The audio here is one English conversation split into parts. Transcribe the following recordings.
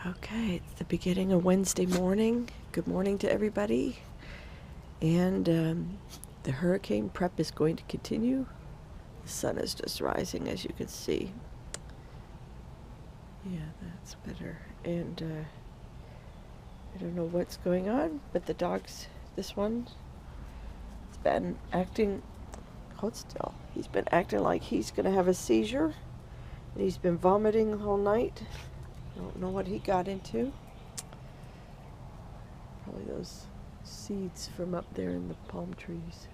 Okay, it's the beginning of Wednesday morning. Good morning to everybody. And the hurricane prep is going to continue. The sun is just rising, as you can see. Yeah, that's better. And I don't know what's going on, but the dog's, this one, has been acting, hold still. He's been acting like he's going to have a seizure. And he's been vomiting the whole night. I don't know what he got into. Probably those seeds from up there in the palm trees.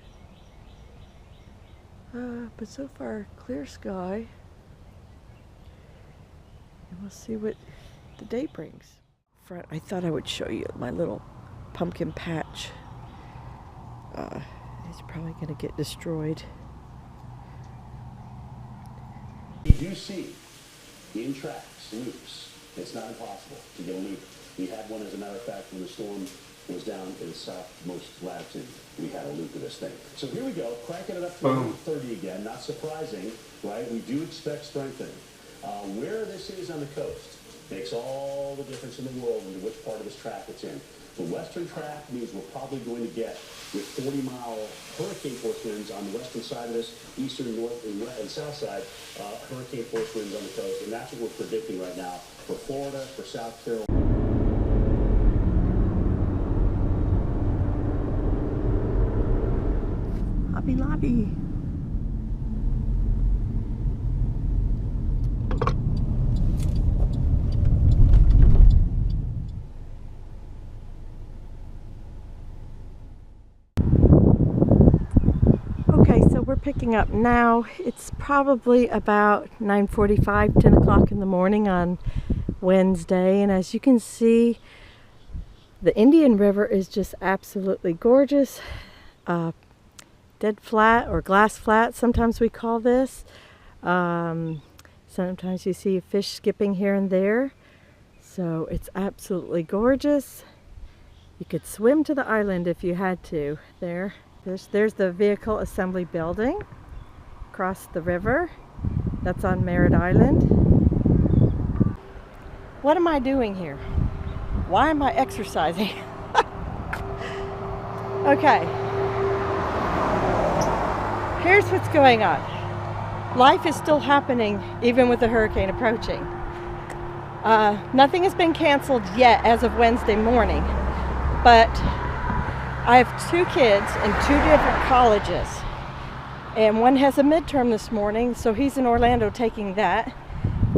But so far, clear sky. And we'll see what the day brings. I thought I would show you my little pumpkin patch. It's probably going to get destroyed. You do see in tracks, loops. It's not impossible to get a loop. We had one, as a matter of fact, when the storm was down in the southmost latitude. We had a loop of this thing. So here we go, cranking it up to 30 again. Not surprising, right? We do expect strengthening. Where this is on the coast makes all the difference in the world into which part of this track it's in. The western track means we're probably going to get with 40-mile hurricane force winds on the western side of this, eastern, north, and south side, hurricane force winds on the coast. And that's what we're predicting right now for Florida, for South Carolina. Hobby Lobby. Okay, so we're picking up now. It's probably about 9:45, 10 o'clock in the morning on Wednesday, and as you can see, the Indian River is just absolutely gorgeous. Dead flat or glass flat, sometimes we call this. Sometimes you see a fish skipping here and there. So it's absolutely gorgeous. You could swim to the island if you had to. There's the vehicle assembly building across the river. That's on Merritt Island. What am I doing here? Why am I exercising? Okay. Here's what's going on. Life is still happening even with the hurricane approaching. Nothing has been canceled yet as of Wednesday morning, but I have two kids in two different colleges, and one has a midterm this morning, so he's in Orlando taking that.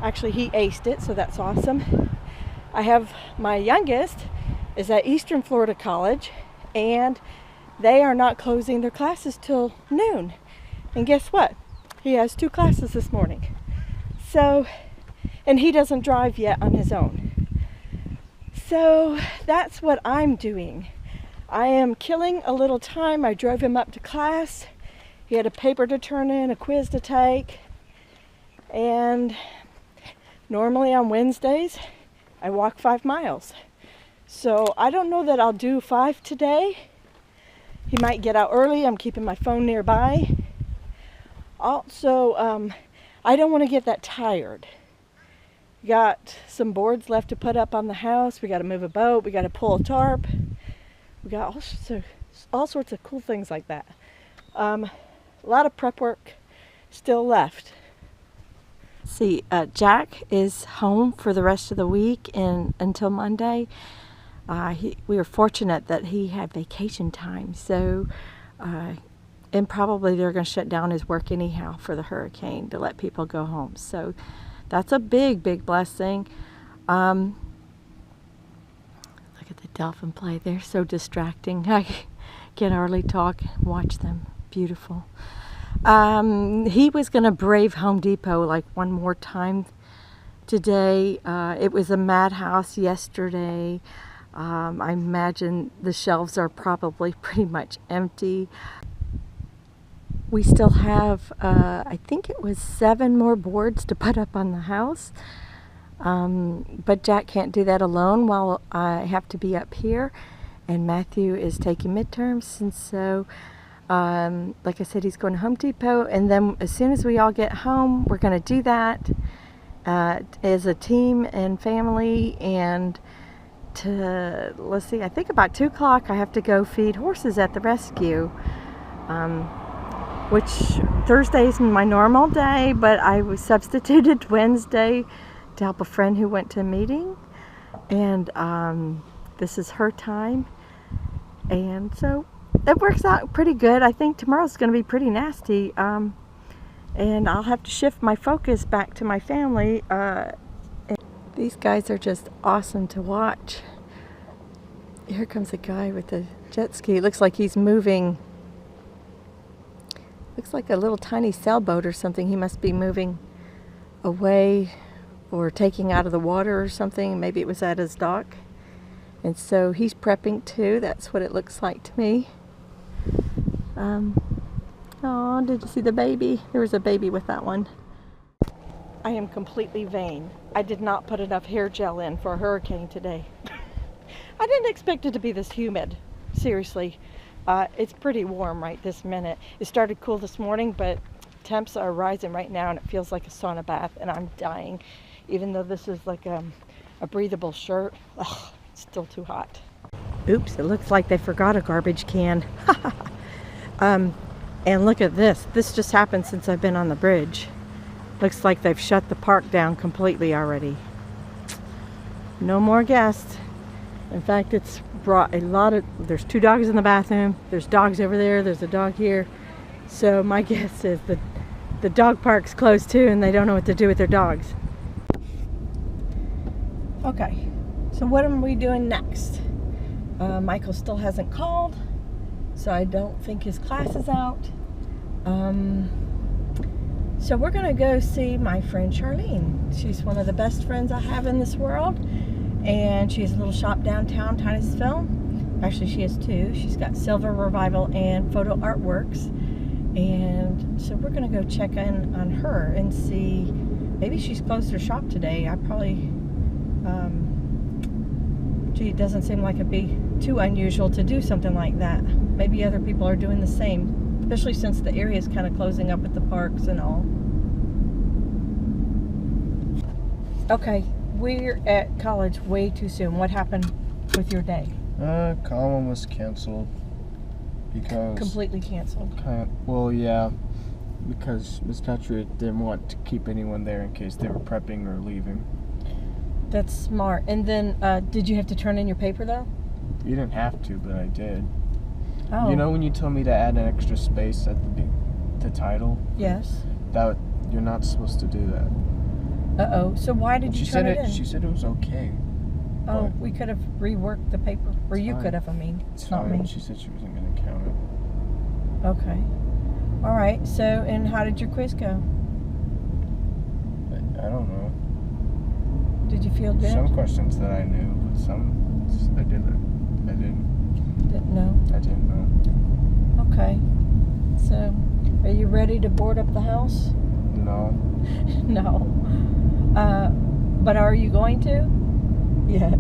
Actually, he aced it, so that's awesome. I have my youngest is at Eastern Florida College, and they are not closing their classes till noon. And guess what? He has two classes this morning. So, and he doesn't drive yet on his own. So that's what I'm doing. I am killing a little time. I drove him up to class. He had a paper to turn in, a quiz to take. And normally on Wednesdays, I walk 5 miles. So I don't know that I'll do 5 today. He might get out early. I'm keeping my phone nearby. Also, I don't want to get that tired. We got some boards left to put up on the house. We got to move a boat. We got to pull a tarp. We got all sorts of cool things like that. A lot of prep work still left. See, Jack is home for the rest of the week and until Monday. We were fortunate that he had vacation time, so and probably they're going to shut down his work anyhow for the hurricane to let people go home. So that's a big, big blessing. Look at the dolphin play. They're so distracting. I can hardly talk and watch them. Beautiful. He was going to brave Home Depot like one more time today. It was a madhouse yesterday. I imagine the shelves are probably pretty much empty. We still have, I think it was 7 more boards to put up on the house. But Jack can't do that alone while I have to be up here. And Matthew is taking midterms. And so, like I said, he's going to Home Depot. And then as soon as we all get home, we're going to do that. as a team and family, and let's see, I think about 2 o'clock I have to go feed horses at the rescue, which Thursday is my normal day, but I was substituted Wednesday to help a friend who went to a meeting, and this is her time, and so it works out pretty good. I think tomorrow's going to be pretty nasty, and I'll have to shift my focus back to my family. These guys are just awesome to watch. Here comes a guy with a jet ski. It looks like he's moving. Looks like a little tiny sailboat or something. He must be moving away or taking out of the water or something. Maybe it was at his dock. And so he's prepping too. That's what it looks like to me. Oh, did you see the baby? There was a baby with that one. I am completely vain. I did not put enough hair gel in for a hurricane today. I didn't expect it to be this humid. Seriously. It's pretty warm right this minute. It started cool this morning, but temps are rising right now, and it feels like a sauna bath, and I'm dying. Even though this is like a breathable shirt, ugh, it's still too hot. Oops, it looks like they forgot a garbage can. And look at this. This just happened since I've been on the bridge. Looks like they've shut the park down completely already. No more guests. In fact, it's brought a lot of, there's 2 dogs in the bathroom, there's dogs over there, there's a dog here. So my guess is that the dog park's closed too, and they don't know what to do with their dogs. Okay, so what are we doing next? Michael still hasn't called, so I don't think his class is out. So we're gonna go see my friend Charlene. She's one of the best friends I have in this world, and she has a little shop downtown, Titusville. Actually, she has 2. She's got Silver Revival and Photo Artworks, and so we're gonna go check in on her and see. Maybe she's closed her shop today. I probably, gee, it doesn't seem like it'd be too unusual to do something like that. Maybe other people are doing the same, especially since the area is kind of closing up with the parks and all. Okay, we're at college way too soon. What happened with your day? Common was canceled because Completely canceled. Well, yeah, because Miss Latitude didn't want to keep anyone there in case they were prepping or leaving. That's smart. And then, did you have to turn in your paper though? You didn't have to, but I did. Oh. You know when you told me to add an extra space at the title? Yes. That you're not supposed to do that. Uh-oh. So why did you turn it in? She said it was okay. Oh, we could have reworked the paper. Or you could have, I mean. It's not me. She said she wasn't going to count it. Okay. All right. So, and how did your quiz go? I don't know. Did you feel good? Some questions that I knew, but some I didn't. Didn't know? I didn't know. Okay. So, are you ready to board up the house? No. No. But are you going to? Yes.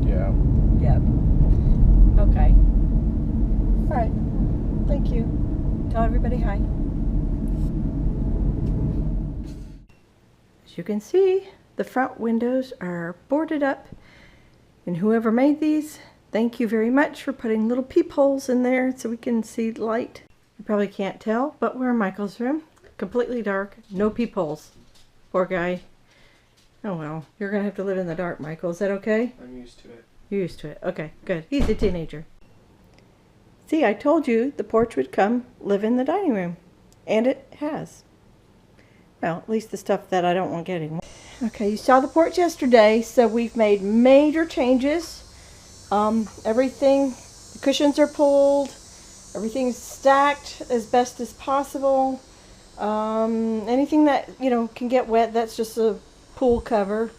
Yeah. Yep. Okay. All right. Thank you. Tell everybody hi. As you can see, the front windows are boarded up, and whoever made these, thank you very much for putting little peepholes in there so we can see light. You probably can't tell, but we're in Michael's room. Completely dark, no peepholes. Poor guy. Oh well, you're gonna have to live in the dark, Michael. Is that okay? I'm used to it. You're used to it. Okay, good. He's a teenager. See, I told you the porch would come live in the dining room. And it has. Well, at least the stuff that I don't want getting. Okay, you saw the porch yesterday, so we've made major changes. Everything, the cushions are pulled. Everything's stacked as best as possible. Anything that, can get wet, that's just a pool cover.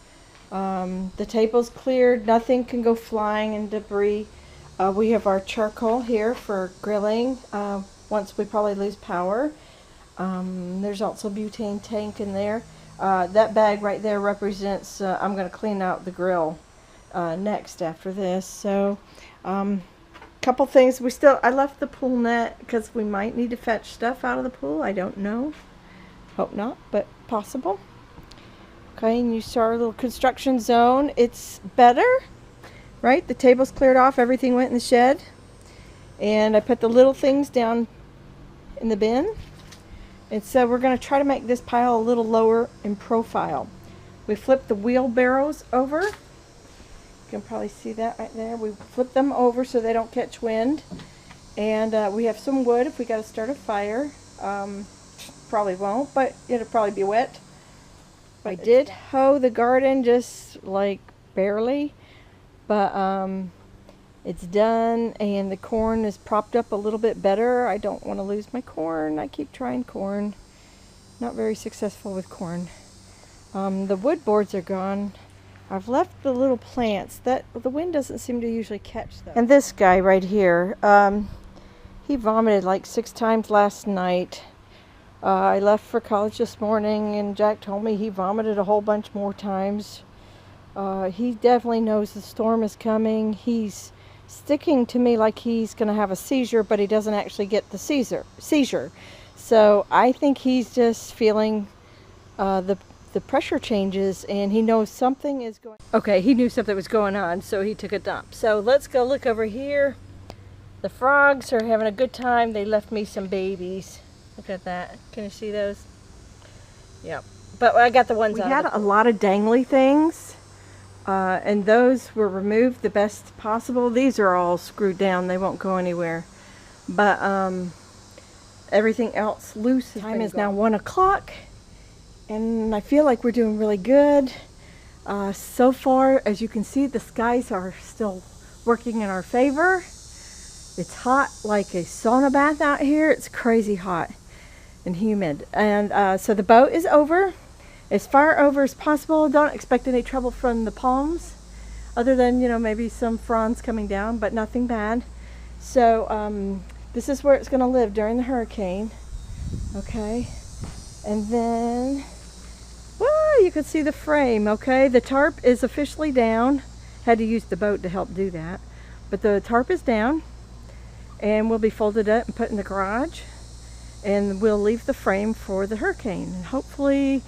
The table's cleared. Nothing can go flying and debris. We have our charcoal here for grilling once we probably lose power. There's also a butane tank in there. That bag right there represents, I'm going to clean out the grill next after this. So, couple things. I left the pool net because we might need to fetch stuff out of the pool. I don't know. Hope not, but possible. Okay, and you saw our little construction zone. It's better, right? The table's cleared off, everything went in the shed. And I put the little things down in the bin. And so we're going to try to make this pile a little lower in profile. We flipped the wheelbarrows over. You can probably see that right there. We flip them over so they don't catch wind. And we have some wood if we got to start a fire. Probably won't, but it'll probably be wet. I did hoe the garden just like barely, but it's done, and the corn is propped up a little bit better. I don't want to lose my corn. I keep trying corn. Not very successful with corn. The wood boards are gone. I've left the little plants. The wind doesn't seem to usually catch them. And this guy right here, he vomited like 6 times last night. I left for college this morning, and Jack told me he vomited a whole bunch more times. He definitely knows the storm is coming. He's sticking to me like he's going to have a seizure, but he doesn't actually get the seizure. So I think he's just feeling the pressure changes, and he knows something is going on. Okay, he knew something was going on, so he took a dump. So let's go look over here. The frogs are having a good time. They left me some babies. Look at that. Can you see those? Yeah. But I got the ones out. We had a lot of dangly things, and those were removed the best possible. These are all screwed down. They won't go anywhere. But everything else loose. Time is now 1 o'clock, and I feel like we're doing really good. So far, as you can see, the skies are still working in our favor. It's hot like a sauna bath out here. It's crazy hot and humid. And so the boat is over. As far over as possible. Don't expect any trouble from the palms, other than, you know, maybe some fronds coming down, but nothing bad. So this is where it's going to live during the hurricane. Okay. And then, well, you can see the frame. Okay. The tarp is officially down. Had to use the boat to help do that. But the tarp is down, and will be folded up and put in the garage, and we'll leave the frame for the hurricane, and hopefully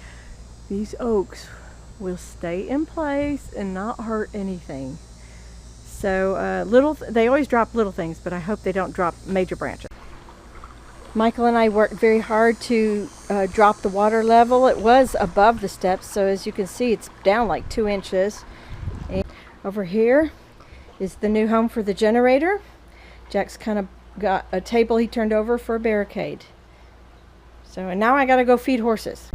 these oaks will stay in place and not hurt anything. So they always drop little things, but I hope they don't drop major branches. Michael and I worked very hard to drop the water level. It was above the steps, so as you can see, it's down like 2 inches. And over here is the new home for the generator. Jack's kind of got a table he turned over for a barricade. So, and now I gotta go feed horses.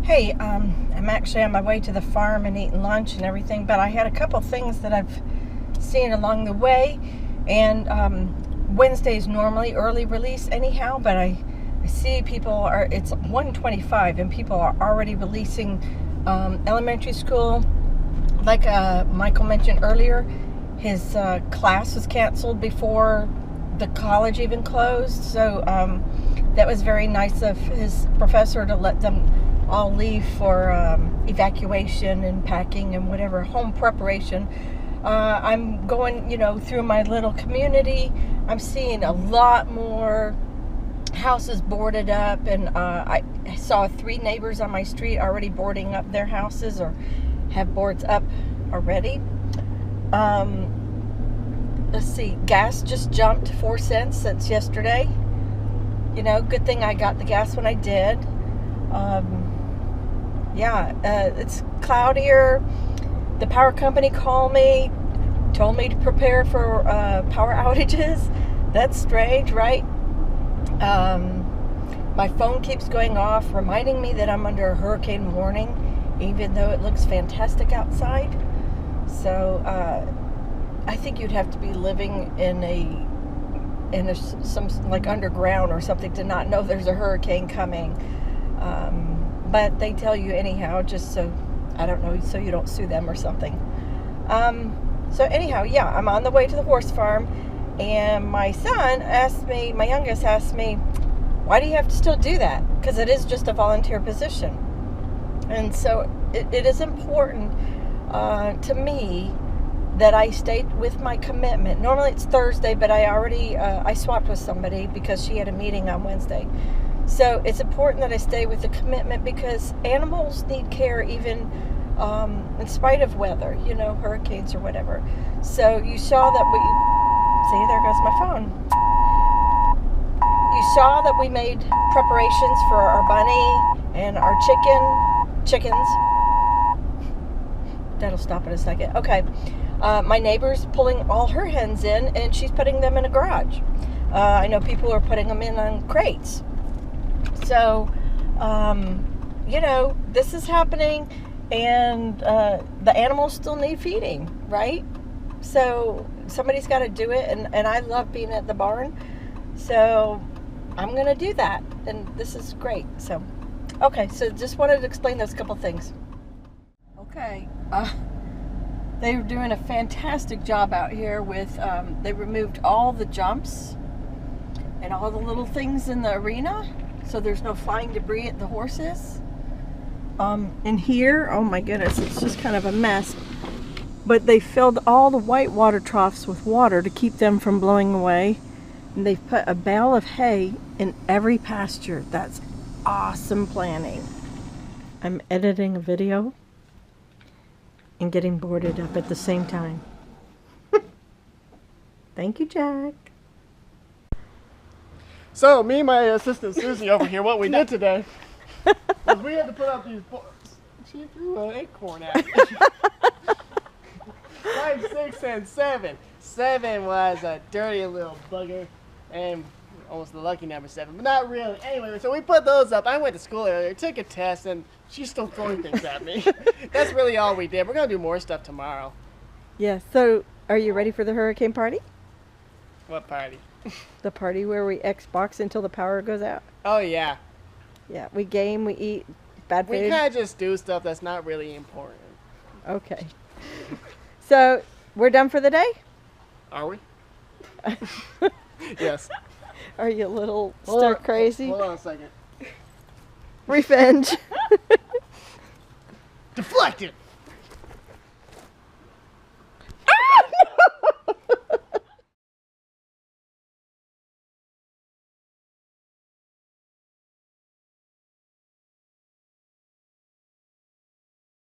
Hey, I'm actually on my way to the farm and eating lunch and everything, but I had a couple things that I've seen along the way, and Wednesday is normally early release anyhow, but I see it's 1:25 and people are already releasing elementary school. Like Michael mentioned earlier, his class was canceled before the college even closed, so that was very nice of his professor to let them all leave for evacuation and packing and whatever home preparation. I'm going, through my little community. I'm seeing a lot more houses boarded up, and I saw 3 neighbors on my street already boarding up their houses or have boards up already. Let's see, gas just jumped 4 cents since yesterday. Good thing I got the gas when I did. It's cloudier. The power company called me, told me to prepare for power outages. That's strange, right? My phone keeps going off, reminding me that I'm under a hurricane warning, even though it looks fantastic outside. So I think you'd have to be living in some like underground or something to not know there's a hurricane coming. But they tell you anyhow, just so, I don't know, so you don't sue them or something. So anyhow, yeah, I'm on the way to the horse farm, and my youngest asked me, why do you have to still do that? Because it is just a volunteer position. And so it is important to me that I stayed with my commitment. Normally it's Thursday, but I already I swapped with somebody because she had a meeting on Wednesday. So it's important that I stay with the commitment because animals need care even in spite of weather, you know, hurricanes or whatever. So you saw that see, there goes my phone. You saw that we made preparations for our bunny and our chickens. That'll stop in a second. Okay. My neighbor's pulling all her hens in and she's putting them in a garage. I know people are putting them in on crates. So, you know, this is happening and the animals still need feeding, right? So somebody's got to do it, and I love being at the barn. So I'm going to do that, and this is great. So, okay, so just wanted to explain those couple things. Okay, they were doing a fantastic job out here with, they removed all the jumps and all the little things in the arena, so there's no flying debris at the horses. In here, oh my goodness, it's just kind of a mess. But they filled all the white water troughs with water to keep them from blowing away. And they've put a bale of hay in every pasture. That's awesome planning. I'm editing a video and getting boarded up at the same time. Thank you, Jack. So, me and my assistant Susie over here, what we did today was we had to put up these boards. She threw an acorn at me. 5, 6, and 7. 7 was a dirty little bugger, and almost the lucky number 7, but not really. Anyway, so we put those up. I went to school earlier, took a test, and she's still throwing things at me. That's really all we did. We're going to do more stuff tomorrow. Yeah, so are you ready for the hurricane party? What party? The party where we Xbox until the power goes out. Oh, yeah. Yeah, we game, we eat bad food. We kind of just do stuff that's not really important. Okay. So, we're done for the day? Are we? Yes. Are you a little stir crazy? Hold on a second. Revenge. Deflected!